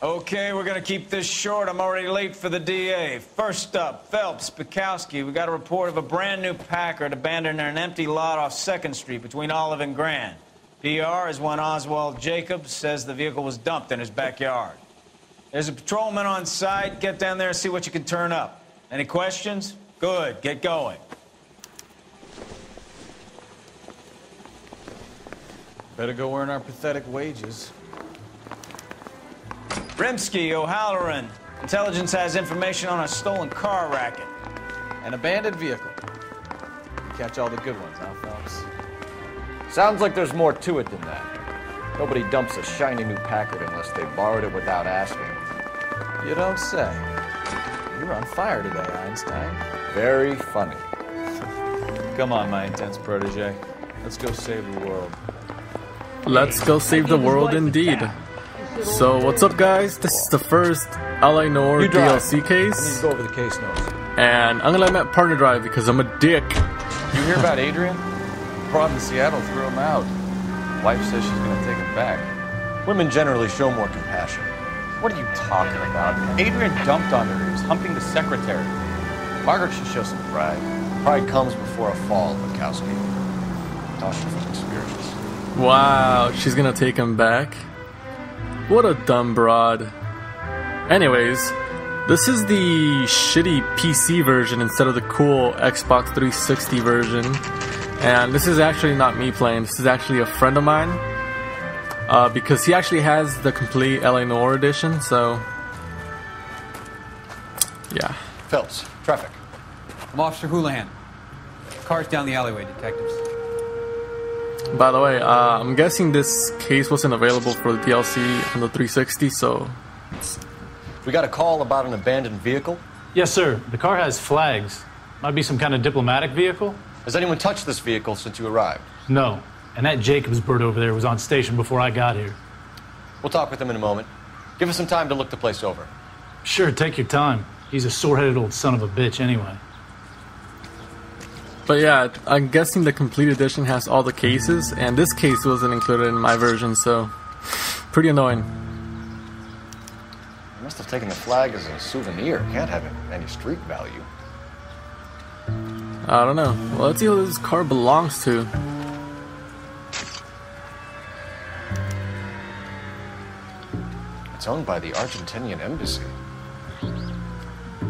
Okay, we're gonna keep this short. I'm already late for the DA. First up, Phelps, Bukowski. We got a report of a brand new Packard abandoned in an empty lot off 2nd Street between Olive and Grand. PR is one Oswald Jacobs says the vehicle was dumped in his backyard. There's a patrolman on site. Get down there and see what you can turn up. Any questions? Good, get going. Better go earn our pathetic wages. Rimsky, O'Halloran. Intelligence has information on a stolen car racket. An abandoned vehicle. Catch all the good ones, huh, Phelps? Sounds like there's more to it than that. Nobody dumps a shiny new Packard unless they borrowed it without asking. You don't say. You're on fire today, Einstein. Very funny. Come on, my intense protege. Let's go save the world. Let's go save the world indeed. So what's up, guys? This is the first LA Noire DLC case. I need to go over the case notes. And I'm gonna let Matt partner drive because I'm a dick. You hear about Adrian? Brought in Seattle, threw him out. Wife says she's gonna take him back. Women generally show more compassion. What are you talking about? Adrian dumped on her. He was humping the secretary. Margaret should show some pride. Pride comes before a fall, Bukowski. Caution from experience. Wow, she's gonna take him back? What a dumb broad. Anyways, this is the shitty PC version instead of the cool Xbox 360 version. And this is actually not me playing, this is actually a friend of mine. Because he actually has the complete LA Noire edition, so... yeah. Phelps, traffic. I'm Officer Houlihan. Car's down the alleyway, detectives. By the way, I'm guessing this case wasn't available for the DLC on the 360, so... We got a call about an abandoned vehicle? Yes, sir. The car has flags. Might be some kind of diplomatic vehicle? Has anyone touched this vehicle since you arrived? No. And that Jacobs bird over there was on station before I got here. We'll talk with him in a moment. Give us some time to look the place over. Sure, take your time. He's a sore-headed old son of a bitch anyway. But yeah, I'm guessing the complete edition has all the cases, and this case wasn't included in my version, so pretty annoying. You must have taken the flag as a souvenir. Can't have any street value. I don't know. Well, let's see who this car belongs to. It's owned by the Argentinian embassy.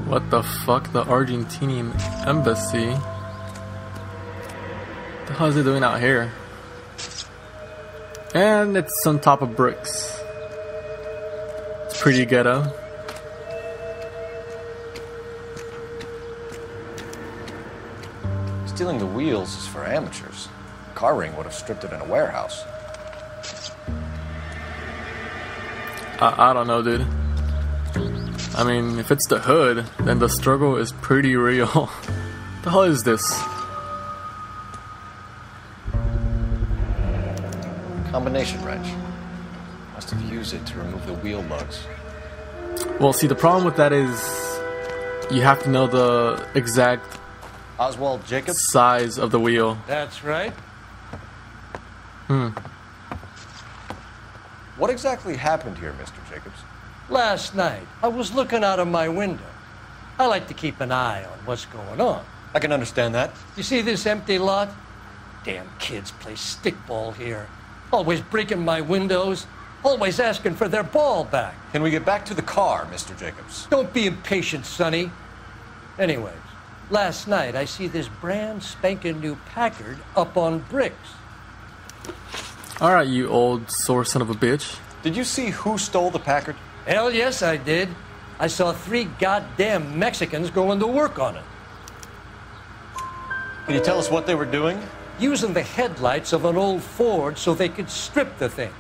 What the fuck? The Argentinian embassy? What the hell is it doing out here? And it's on top of bricks. It's pretty ghetto. Stealing the wheels is for amateurs. Car ring would have stripped it in a warehouse. I don't know, dude. I mean, if it's the hood, then the struggle is pretty real. What the hell is this? Combination wrench. Must have used it to remove the wheel lugs. Well, see, the problem with that is you have to know the exact Oswald Jacobs? size of the wheel. That's right. What exactly happened here, Mr. Jacobs? Last night, I was looking out of my window. I like to keep an eye on what's going on. I can understand that. You see this empty lot? Damn kids play stickball here. Always breaking my windows. Always asking for their ball back. Can we get back to the car, Mr. Jacobs? Don't be impatient, Sonny. Anyways, last night I see this brand spanking new Packard up on bricks. Alright, you old sore son of a bitch. Did you see who stole the Packard? Hell yes, I did. I saw 3 goddamn Mexicans going to work on it. Can you tell us what they were doing? Using the headlights of an old Ford so they could strip the thing.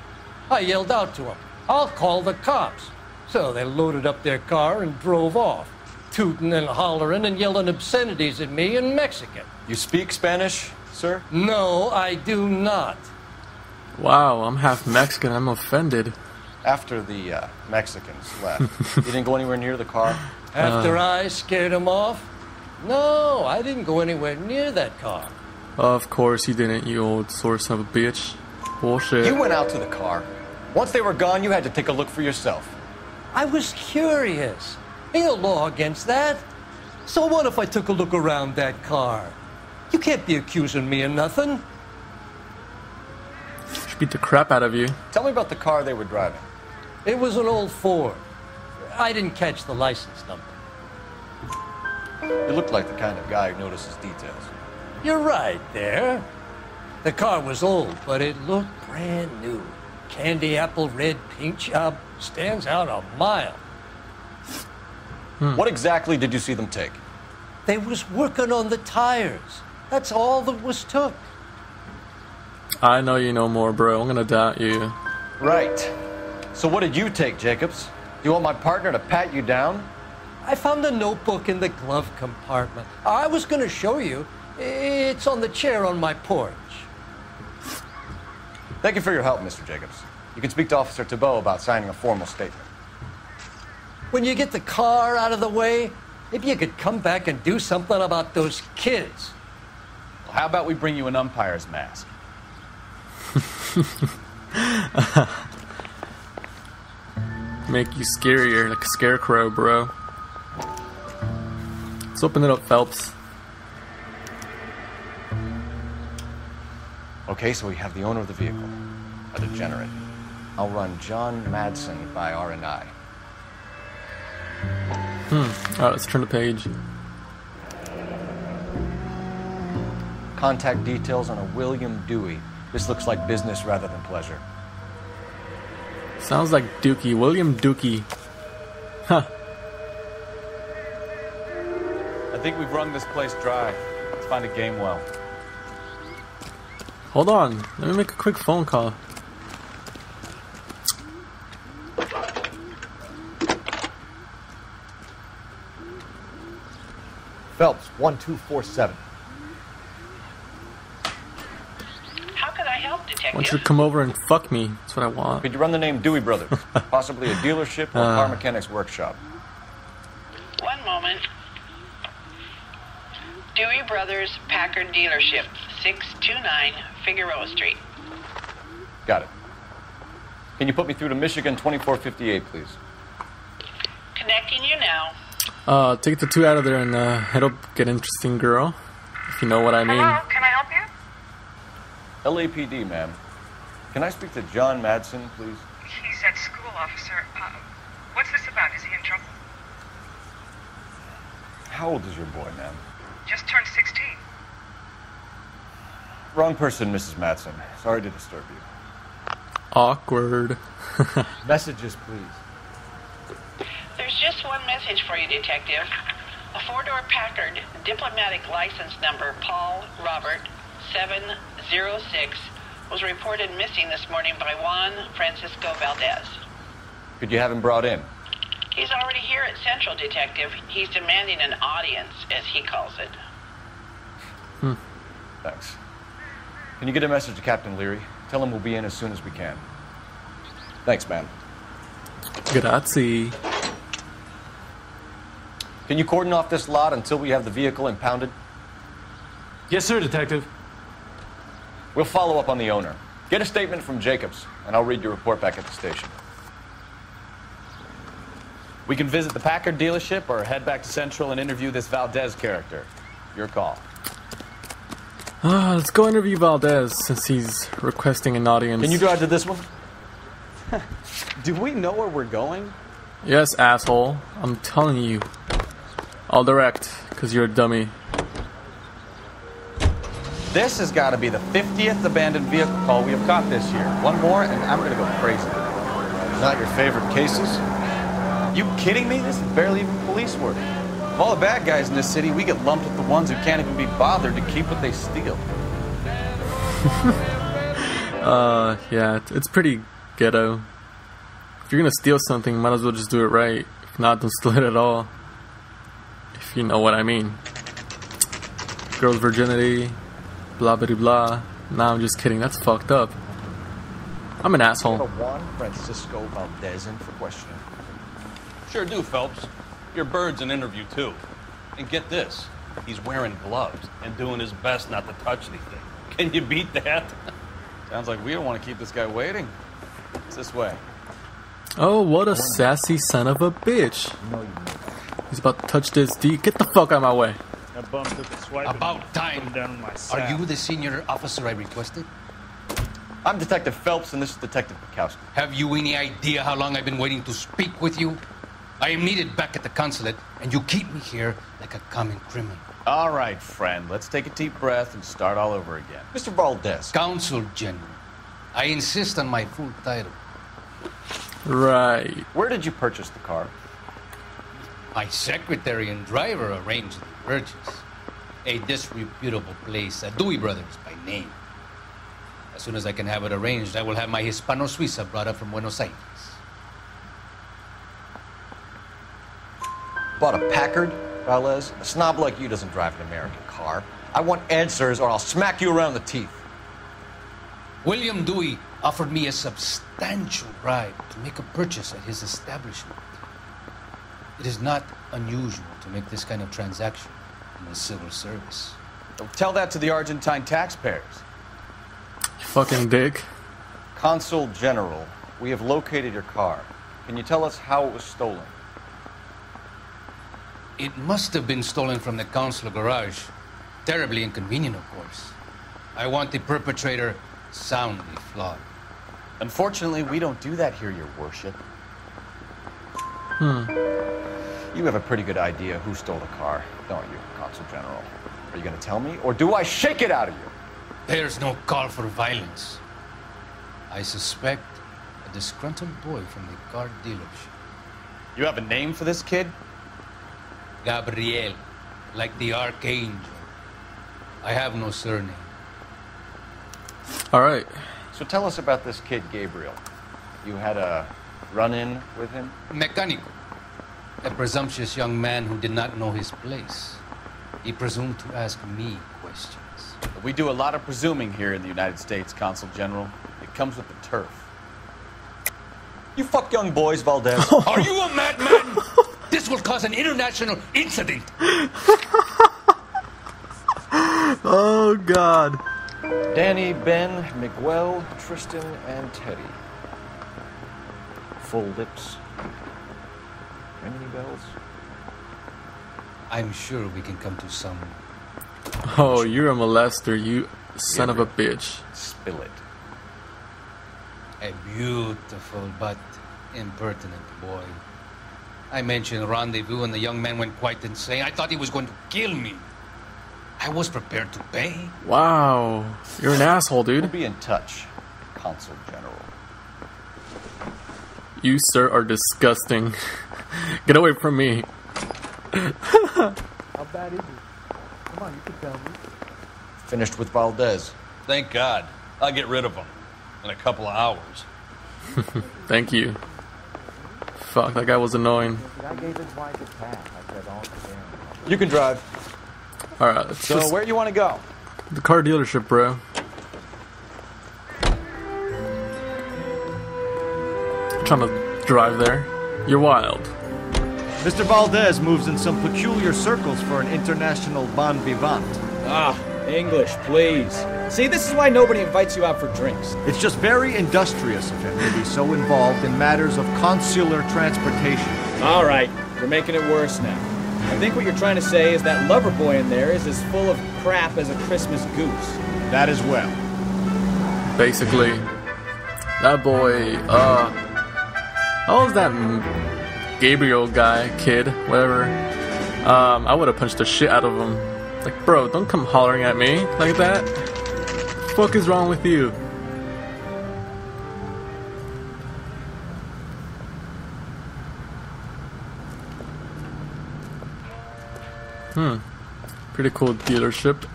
I yelled out to them, "I'll call the cops." So they loaded up their car and drove off, tooting and hollering and yelling obscenities at me in Mexican. You speak Spanish, sir? No, I do not. Wow, I'm half Mexican, I'm offended. After the Mexicans left, you didn't go anywhere near the car? After I scared them off? No, I didn't go anywhere near that car. Of course you didn't, you old sore son of a bitch. Bullshit. You went out to the car. Once they were gone, you had to take a look for yourself. I was curious. Ain't no law against that. So what if I took a look around that car? You can't be accusing me of nothing. Should beat the crap out of you. Tell me about the car they were driving. It was an old Ford. I didn't catch the license number. You look like the kind of guy who notices details. You're right there. The car was old, but it looked brand new. Candy apple red paint job stands out a mile. What exactly did you see them take? They was working on the tires. That's all that was took. I know you know more, bro. I'm gonna doubt you. Right. So what did you take, Jacobs? You want my partner to pat you down? I found a notebook in the glove compartment. I was going to show you. It's on the chair on my porch. Thank you for your help, Mr. Jacobs. You can speak to Officer Thibault about signing a formal statement. When you get the car out of the way, maybe you could come back and do something about those kids. Well, how about we bring you an umpire's mask? Make you scarier, like a scarecrow, bro. Let's open it up, Phelps. Okay, so we have the owner of the vehicle, a degenerate. I'll run John Madsen by R&I. Alright, let's turn the page. Contact details on a William Dewey. This looks like business rather than pleasure. Sounds like Dookie. William Dookie. Huh. I think we've wrung this place dry. Let's find a game well. Hold on. Let me make a quick phone call. Phelps, 1247. How can I help, Detective? I want you to come over and fuck me. That's what I want. Could you run the name Dewey Brothers? Possibly a dealership or a car mechanic's workshop. One moment. Dewey Brothers Packard Dealership, 629 Figueroa Street. Got it. Can you put me through to Michigan 2458, please? Connecting you now. Take the two out of there and it'll get interesting, girl. If you know what I mean. Hello, can I help you? LAPD, ma'am. Can I speak to John Madsen, please? He's at school, officer. What's this about? Is he in trouble? How old is your boy, ma'am? Just turned 16. Wrong person, Mrs. Madsen. Sorry to disturb you. Awkward. Messages, please. There's just one message for you, Detective. A four-door Packard diplomatic license number Paul Robert 706 was reported missing this morning by Juan Francisco Valdez. Could you have him brought in? He's already here at Central, Detective. He's demanding an audience, as he calls it. Thanks. Can you get a message to Captain Leary? Tell him we'll be in as soon as we can. Thanks, ma'am. Grazie. Can you cordon off this lot until we have the vehicle impounded? Yes, sir, Detective. We'll follow up on the owner. Get a statement from Jacobs, and I'll read your report back at the station. We can visit the Packard dealership or head back to Central and interview this Valdez character. Your call. Let's go interview Valdez since he's requesting an audience. Can you drive to this one? Do we know where we're going? Yes, asshole. I'm telling you. I'll direct, because you're a dummy. This has got to be the 50th abandoned vehicle call we have caught this year. One more, and I'm going to go crazy. Not your favorite cases? You kidding me? This is barely even police work. Of all the bad guys in this city, we get lumped with the ones who can't even be bothered to keep what they steal. Yeah, it's pretty ghetto. If you're gonna steal something, might as well just do it right. If not, don't steal it at all. If you know what I mean. Girl's virginity, blah blah blah. Nah, I'm just kidding. That's fucked up. I'm an asshole. Juan Francisco Valdez in for questioning. Sure do, Phelps. Your bird's an interview, too. And get this, he's wearing gloves and doing his best not to touch anything. Can you beat that? Sounds like we don't want to keep this guy waiting. It's this way. Oh, what a sassy son of a bitch. He's about to touch this D. Get the fuck out of my way. That bum took a swipe. About time. Down my Are you the senior officer I requested? I'm Detective Phelps, and this is Detective Bukowski. Have you any idea how long I've been waiting to speak with you? I am needed back at the consulate, and you keep me here like a common criminal. All right, friend. Let's take a deep breath and start all over again. Mr. Valdez. Consul General. I insist on my full title. Right. Where did you purchase the car? My secretary and driver arranged the purchase. A disreputable place, Dewey Brothers by name. As soon as I can have it arranged, I will have my Hispano Suiza brought up from Buenos Aires. Bought a Packard, Valdez? A snob like you doesn't drive an American car. I want answers or I'll smack you around the teeth. William Dewey offered me a substantial bribe to make a purchase at his establishment. It is not unusual to make this kind of transaction in the civil service. Don't tell that to the Argentine taxpayers. You fucking dick. Consul General, we have located your car. Can you tell us how it was stolen? It must have been stolen from the consular garage. Terribly inconvenient, of course. I want the perpetrator soundly flogged. Unfortunately, we don't do that here, Your Worship. You have a pretty good idea who stole the car, don't you, Consul General? Are you going to tell me, or do I shake it out of you? There's no call for violence. I suspect a disgruntled boy from the car dealership. You have a name for this kid? Gabriel, like the archangel. I have no surname. All right. So tell us about this kid, Gabriel. You had a run-in with him? Mecánico. A presumptuous young man who did not know his place. He presumed to ask me questions. We do a lot of presuming here in the United States, Consul General. It comes with the turf. You fuck young boys, Valdez. Are you a madman? This will cause an international incident. Oh, God. Danny, Ben, Miguel, Tristan, and Teddy. Full lips. Ring any bells? I'm sure we can come to some. Oh, you're a molester, you son of a bitch. Spill it. A beautiful but impertinent boy. I mentioned rendezvous and the young man went quite insane. I thought he was going to kill me. I was prepared to pay. Wow. You're an asshole, We'll dude. be in touch, Consul General. You, sir, are disgusting. Get away from me. How bad is it? Come on, you can tell me. Finished with Valdez. Thank God. I'll get rid of him in a couple of hours. Thank you. Fuck, that guy was annoying. I gave his wife a tap. I said, "Oh, damn." You can drive. Alright, let's So just... where you want to go? The car dealership, bro. I'm trying to drive there. You're wild. Mr. Valdez moves in some peculiar circles for an international bon vivant. Ah, English, please. See, this is why nobody invites you out for drinks. It's just very industrious of him to be so involved in matters of consular transportation. All right, you're making it worse now. I think what you're trying to say is that lover boy in there is as full of crap as a Christmas goose. That as well. Basically. That boy, how was that Gabriel guy, kid, whatever? I would have punched the shit out of him. Like, bro, don't come hollering at me like that. What the fuck is wrong with you? Pretty cool dealership.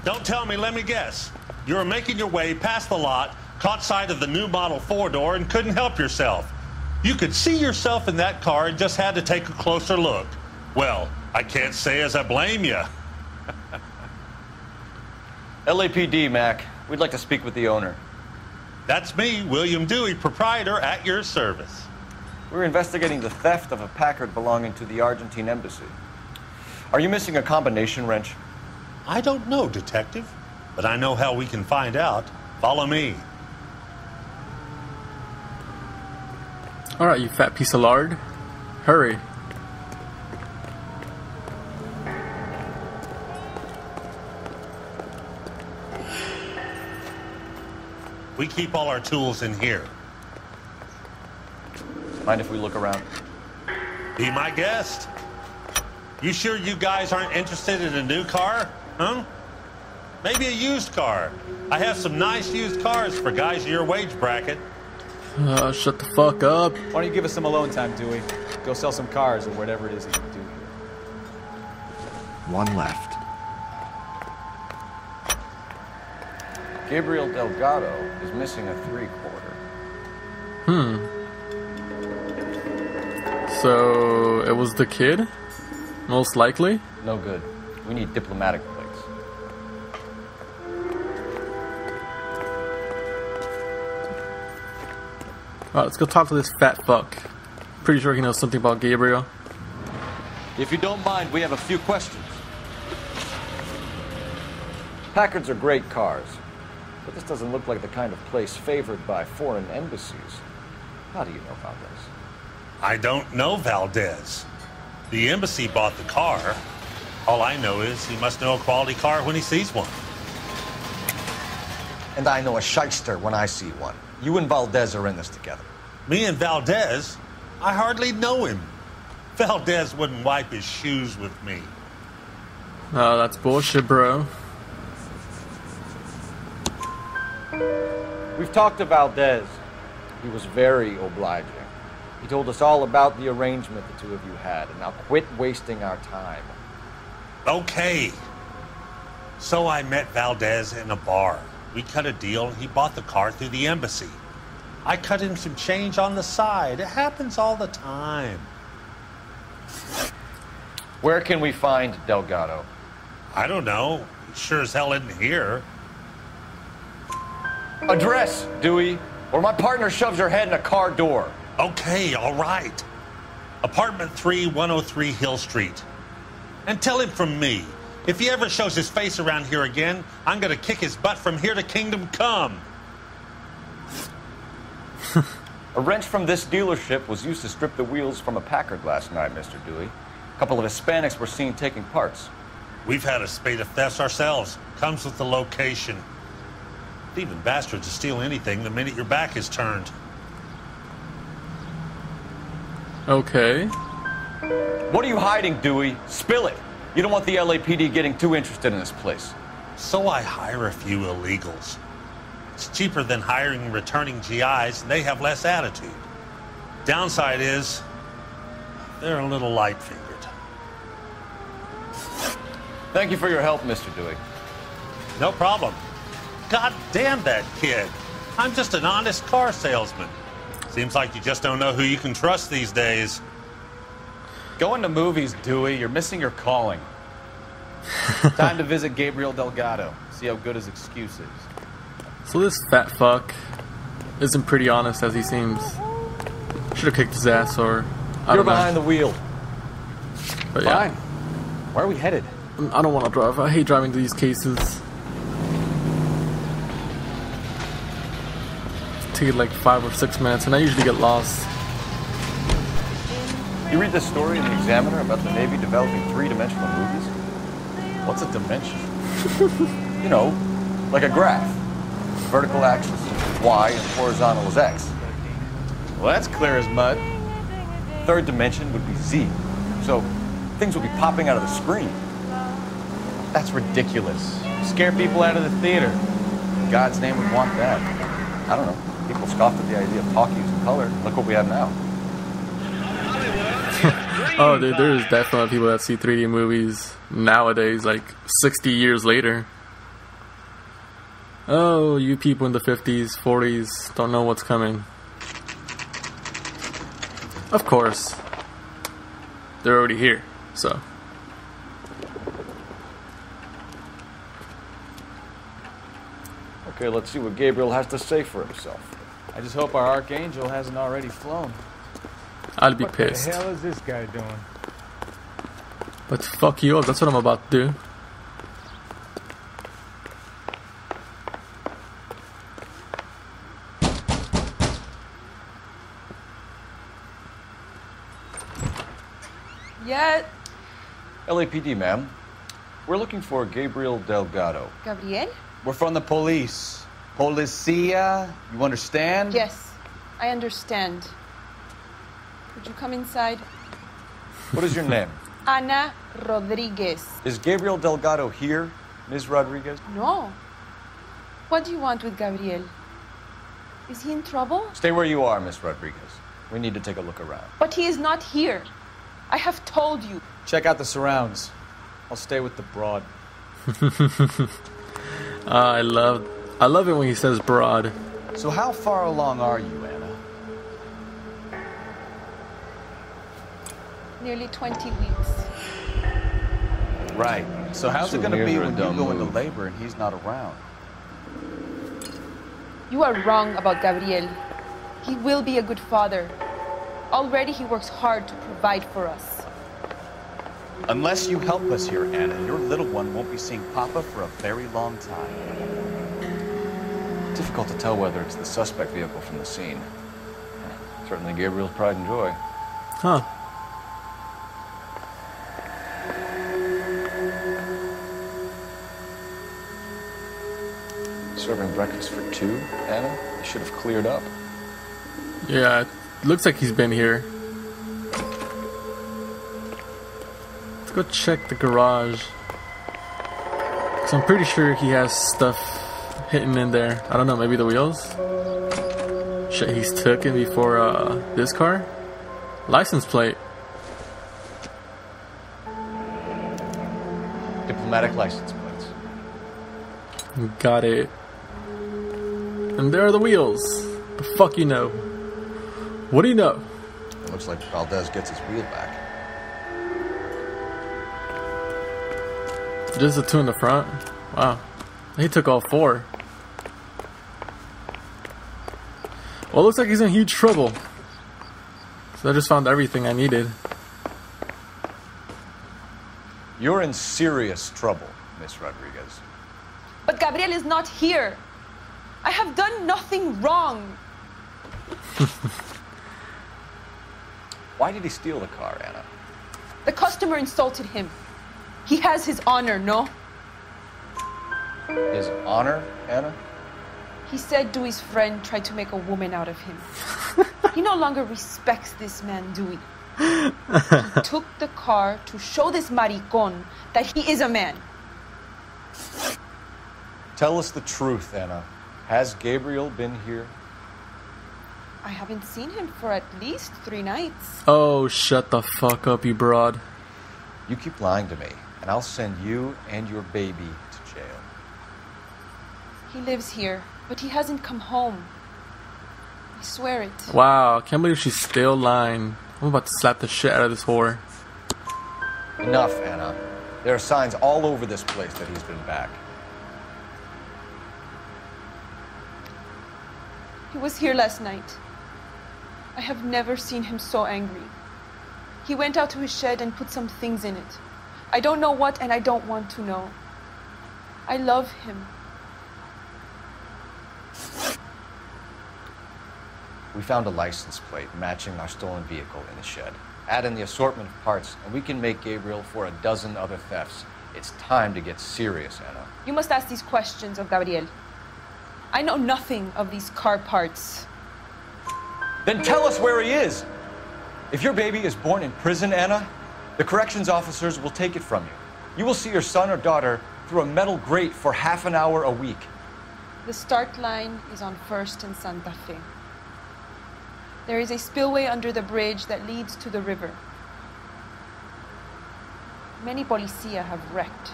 Don't tell me, let me guess. You were making your way past the lot, caught sight of the new model 4-door, and couldn't help yourself. You could see yourself in that car and just had to take a closer look. Well, I can't say as I blame you. LAPD, Mac. We'd like to speak with the owner. That's me, William Dewey, proprietor, at your service. We're investigating the theft of a Packard belonging to the Argentine embassy. Are you missing a combination wrench? I don't know, Detective, but I know how we can find out. Follow me. Alright, you fat piece of lard. Hurry. We keep all our tools in here. Mind if we look around? Be my guest. You sure you guys aren't interested in a new car? Huh? Maybe a used car. I have some nice used cars for guys in your wage bracket. Shut the fuck up. Why don't you give us some alone time, Dewey? Go sell some cars or whatever it is that you do here. One left. Gabriel Delgado is missing a 3/4. So, it was the kid? Most likely? No good. We need diplomatic plates. Alright, let's go talk to this fat fuck. Pretty sure he knows something about Gabriel. If you don't mind, we have a few questions. Packards are great cars, but this doesn't look like the kind of place favored by foreign embassies. How do you know about this? I don't know Valdez. The embassy bought the car. All I know is he must know a quality car when he sees one. And I know a shyster when I see one. You and Valdez are in this together. Me and Valdez? I hardly know him. Valdez wouldn't wipe his shoes with me. Oh, that's bullshit, bro. We've talked to Valdez. He was very obliging. He told us all about the arrangement the two of you had, and now quit wasting our time. Okay. So I met Valdez in a bar. We cut a deal, and he bought the car through the embassy. I cut him some change on the side. It happens all the time. Where can we find Delgado? I don't know. He sure as hell isn't here. Address, Dewey, or my partner shoves her head in a car door. Okay, all right. Apartment 3, 103 Hill Street. And tell him from me, if he ever shows his face around here again, I'm gonna kick his butt from here to Kingdom Come. A wrench from this dealership was used to strip the wheels from a Packard last night, Mr. Dewey. A couple of Hispanics were seen taking parts. We've had a spate of thefts ourselves. Comes with the location. Thieving bastards will steal anything the minute your back is turned. Okay. What are you hiding, Dewey? Spill it. You don't want the LAPD getting too interested in this place. So I hire a few illegals. It's cheaper than hiring returning GIs, and they have less attitude. Downside is, they're a little light-fingered. Thank you for your help, Mr. Dewey. No problem. God damn that kid. I'm just an honest car salesman. Seems like you just don't know who you can trust these days. Going to movies, Dewey. You're missing your calling. Time to visit Gabriel Delgado. See how good his excuse is. So this fat fuck isn't pretty honest as he seems. Should have kicked his ass, or I You're don't know. behind the wheel. But yeah. Fine. Where are we headed? I don't want to drive. I hate driving these cases. Take like 5 or 6 minutes, and I usually get lost. You read this story in the Examiner about the Navy developing 3-dimensional movies? What's a dimension? You know, like a graph. Vertical axis is Y and horizontal is X. Well, that's clear as mud. Third dimension would be Z. So things will be popping out of the screen. That's ridiculous. You scare people out of the theater. In God's name would want that. I don't know. People scoffed at the idea of talk using color. Look what we have now. Oh, dude, there's definitely people that see 3D movies nowadays, like 60 years later. Oh, you people in the 50s, 40s don't know what's coming. Of course. They're already here, so. Okay, let's see what Gabriel has to say for himself. I just hope our Archangel hasn't already flown. I'd be pissed. What the hell is this guy doing? But fuck you up, that's what I'm about to do. Yeah. LAPD, ma'am. We're looking for Gabriel Delgado. Gabriel? We're from the police. Policia, you understand? Yes, I understand. Could you come inside? What is your name? Ana Rodriguez. Is Gabriel Delgado here, Ms. Rodriguez? No. What do you want with Gabriel? Is he in trouble? Stay where you are, Ms. Rodriguez. We need to take a look around. But he is not here. I have told you. Check out the surrounds. I'll stay with the broad. I love it when he says broad. So how far along are you, Anna? Nearly 20 weeks. Right. So how's it going to be when you go into move. labor and he's not around? You are wrong about Gabriel. He will be a good father. Already he works hard to provide for us. Unless you help us here, Anna, your little one won't be seeing Papa for a very long time. Difficult to tell whether it's the suspect vehicle from the scene. Certainly Gabriel's pride and joy. Huh. Serving breakfast for two, Anna? You should have cleared up. Yeah, it looks like he's been here. Let's go check the garage. So I'm pretty sure he has stuff hidden in there. I don't know, maybe the wheels? Shit, he's took it before this car? License plate. Diplomatic license plates. Got it. And there are the wheels. The fuck you know? What do you know? It looks like Valdez gets his wheel back. Just the two in the front? Wow. He took all four. Well, it looks like he's in huge trouble. So I just found everything I needed. You're in serious trouble, Miss Rodriguez. But Gabriel is not here. I have done nothing wrong. Why did he steal the car, Anna? The customer insulted him. He has his honor, no? His honor, Anna? He said Dewey's friend tried to make a woman out of him. He no longer respects this man, Dewey. He took the car to show this maricon that he is a man. Tell us the truth, Anna. Has Gabriel been here? I haven't seen him for at least 3 nights. Oh, shut the fuck up, you broad. You keep lying to me, and I'll send you and your baby to jail. He lives here, but he hasn't come home. I swear it. Wow, I can't believe she's still lying. I'm about to slap the shit out of this whore. Enough, Anna. There are signs all over this place that he's been back. He was here last night. I have never seen him so angry. He went out to his shed and put some things in it. I don't know what, and I don't want to know. I love him. We found a license plate matching our stolen vehicle in the shed. Add in the assortment of parts, and we can make Gabriel for a dozen other thefts. It's time to get serious, Anna. You must ask these questions of Gabriel. I know nothing of these car parts. Then tell us where he is! If your baby is born in prison, Anna, the corrections officers will take it from you. You will see your son or daughter through a metal grate for half an hour a week. The start line is on 1st and Santa Fe. There is a spillway under the bridge that leads to the river. Many policia have wrecked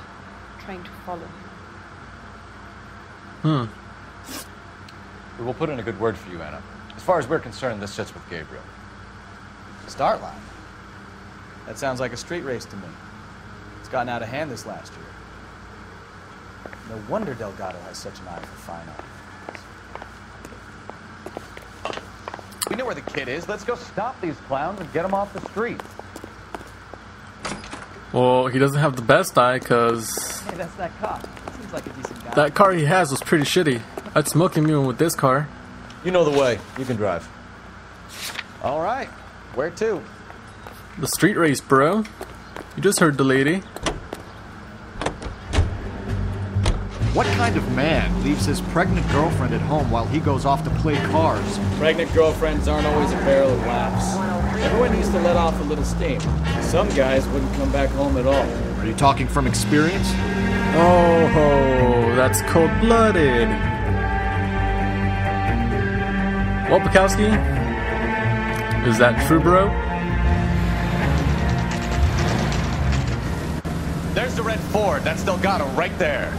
trying to follow him. We will put in a good word for you, Anna. As far as we're concerned, this sits with Gabriel. Start line. That sounds like a street race to me. It's gotten out of hand this last year. No wonder Delgado has such an eye for fine art. We know where the kid is. Let's go stop these clowns and get them off the street. Well, he doesn't have the best eye, because Hey, that's that cop. Seems like a decent guy. that car he has was pretty shitty. I'd smoke him even with this car. You know the way. You can drive. All right. Where to? The street race, bro. You just heard the lady. What kind of man leaves his pregnant girlfriend at home while he goes off to play cars? Pregnant girlfriends aren't always a barrel of laughs. Everyone needs to let off a little steam. Some guys wouldn't come back home at all. Are you talking from experience? Oh, that's cold-blooded. Well, Bukowski, is that true, bro? There's the red Ford. That's Delgado right there.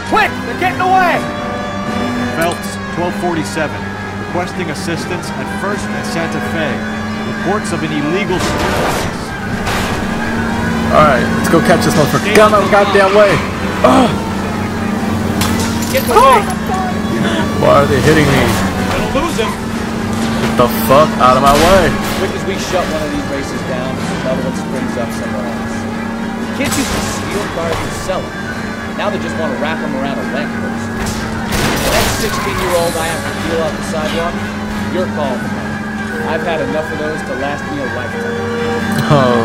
Quick! They're getting away! Phelps, 1247. Requesting assistance at 1st and Santa Fe. Reports of an illegal... Alright, let's go catch this motherfucker. Get out of the goddamn way! Get away! Why are they hitting me? It'll lose him. Get the fuck out of my way! As quick as we shut one of these races down, another one springs up somewhere else. Kids used to steal cars and sell them. Now they just want to wrap them around a lamppost. The next 16-year-old I have to deal off the sidewalk, your call. I've had enough of those to last me a lifetime. Oh.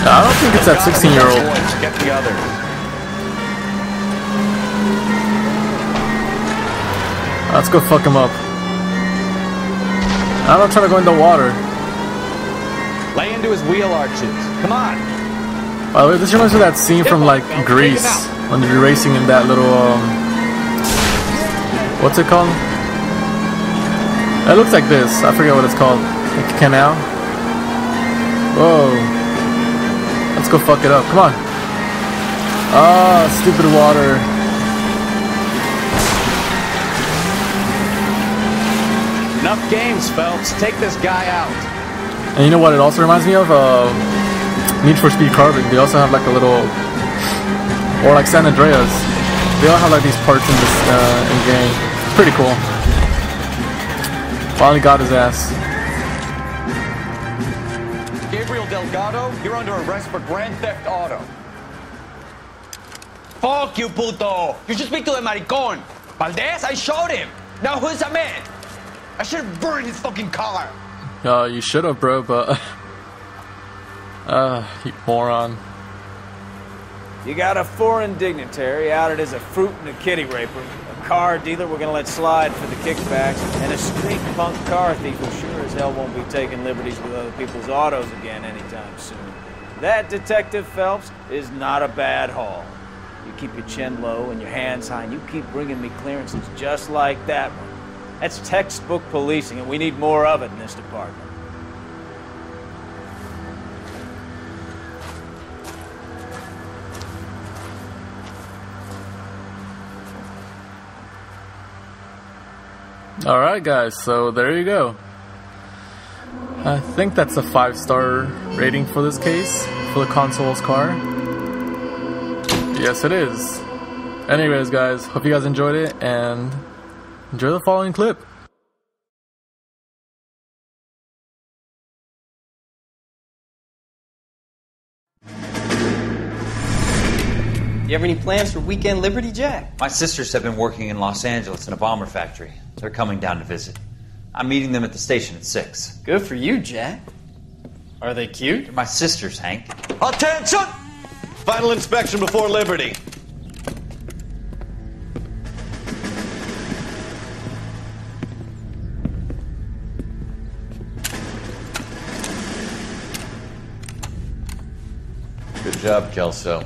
I don't think it's that 16-year-old. Get the other. Let's go fuck him up. I'm not trying to go in the water. Lay into his wheel arches. Come on. By the way, this reminds me of that scene from like Grease when they're racing in that little what's it called? It looks like this. I forget what it's called. Like a canal. Whoa. Let's go fuck it up. Come on. Ah, stupid water. Enough games, Phelps. Take this guy out. And you know what it also reminds me of? Need for Speed Carbon. They also have like a little, or like San Andreas. They all have like these parts in this in game. It's pretty cool. Finally got his ass. Gabriel Delgado, you're under arrest for Grand Theft Auto. Fuck you, puto! You should speak to the maricon. Valdez, I showed him. Now who's the man? I should have burned his fucking car. You should have, bro, but you moron. You got a foreign dignitary outed as a fruit and a kitty raper, a car dealer we're gonna let slide for the kickbacks, and a street punk car thief who sure as hell won't be taking liberties with other people's autos again anytime soon. That, Detective Phelps, is not a bad haul. You keep your chin low and your hands high, and you keep bringing me clearances just like that one. That's textbook policing, and we need more of it in this department. Alright guys, so there you go. I think that's a 5-star rating for this case, for the Consul's car. Yes it is. Anyways guys, hope you guys enjoyed it, and enjoy the following clip. You have any plans for weekend Liberty, Jack? My sisters have been working in Los Angeles in a bomber factory. They're coming down to visit. I'm meeting them at the station at 6. Good for you, Jack. Are they cute? They're my sisters, Hank. Attention! Final inspection before Liberty. Good job, Kelso.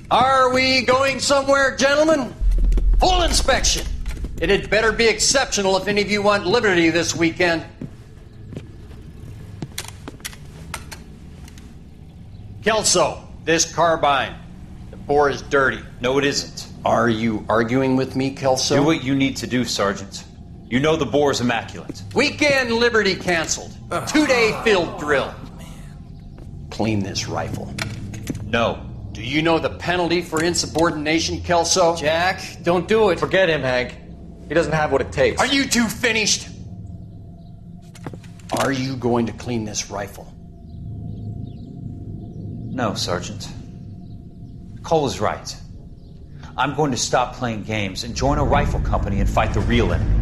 Are we going somewhere, gentlemen? Full inspection. It had better be exceptional if any of you want liberty this weekend. Kelso, this carbine. The bore is dirty. No, it isn't. Are you arguing with me, Kelso? Do what you need to do, Sergeant. You know the bore is immaculate. Weekend liberty canceled. 2-day field drill. Clean this rifle. No. Do you know the penalty for insubordination, Kelso? Jack, don't do it. Forget him, Hank. He doesn't have what it takes. Are you two finished? Are you going to clean this rifle? No, Sergeant. Cole is right. I'm going to stop playing games and join a rifle company and fight the real enemy.